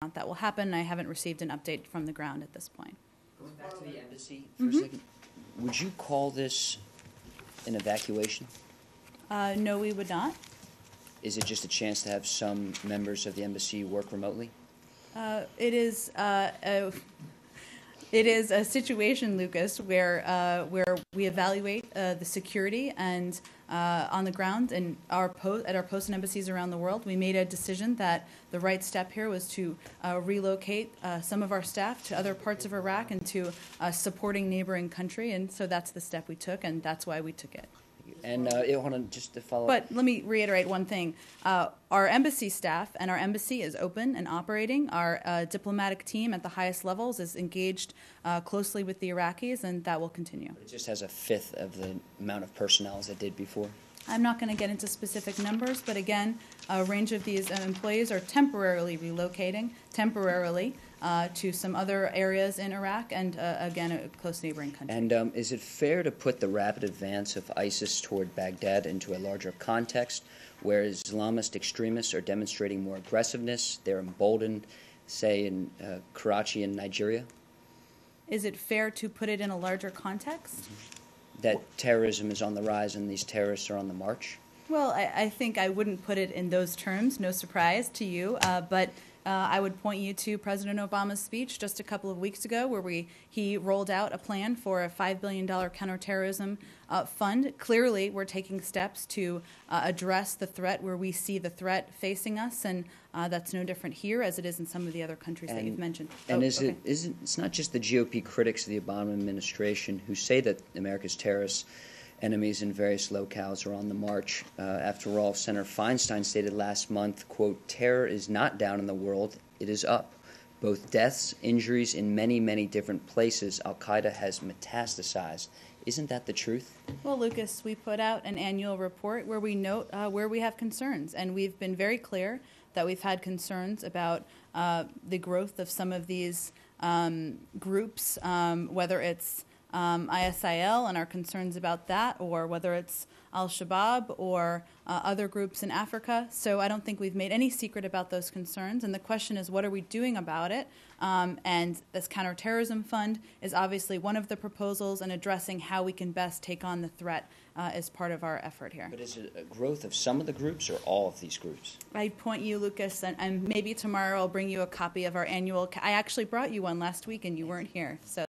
that will happen. I haven't received an update from the ground at this point. Going back to the embassy for a second, would you call this an evacuation? No, we would not. Is it just a chance to have some members of the embassy work remotely? It is a situation, Lucas, where we evaluate the security and on the ground and at our posts and embassies around the world. We made a decision that the right step here was to relocate some of our staff to other parts of Iraq and to a supporting neighboring country, and so that's the step we took, and that's why we took it. And hold on, just to follow up. But let me reiterate one thing. Our embassy staff and our embassy is open and operating. Our diplomatic team at the highest levels is engaged closely with the Iraqis, and that will continue. But it just has a fifth of the amount of personnel as it did before? I'm not going to get into specific numbers, but again, a range of these employees are temporarily relocating, to some other areas in Iraq and, again, a close neighboring country. And is it fair to put the rapid advance of ISIS toward Baghdad into a larger context where Islamist extremists are demonstrating more aggressiveness? They're emboldened, say, in Karachi in Nigeria? Is it fair to put it in a larger context? That terrorism is on the rise and these terrorists are on the march? Well, I think I wouldn't put it in those terms, no surprise to you, but I would point you to President Obama's speech just a couple of weeks ago where he rolled out a plan for a $5 billion counterterrorism fund. Clearly, we're taking steps to address the threat where we see the threat facing us, and that's no different here as it is in some of the other countries that you've mentioned. And it's not just the GOP critics of the Obama administration who say that America's terrorists enemies in various locales are on the march. After all, Senator Feinstein stated last month, quote, "Terror is not down in the world, it is up. Both deaths, injuries in many, many different places. Al-Qaeda has metastasized." Isn't that the truth? Well, Lucas, we put out an annual report where we note where we have concerns, and we've been very clear that we've had concerns about the growth of some of these groups, whether it's ISIL and our concerns about that, or whether it's Al-Shabaab or other groups in Africa. So I don't think we've made any secret about those concerns. And the question is, what are we doing about it? And this counterterrorism fund is obviously one of the proposals, and addressing how we can best take on the threat is part of our effort here. But is it a growth of some of the groups or all of these groups? I'd point you, Lucas, and maybe tomorrow I'll bring you a copy of our annual. I actually brought you one last week and you weren't here. So.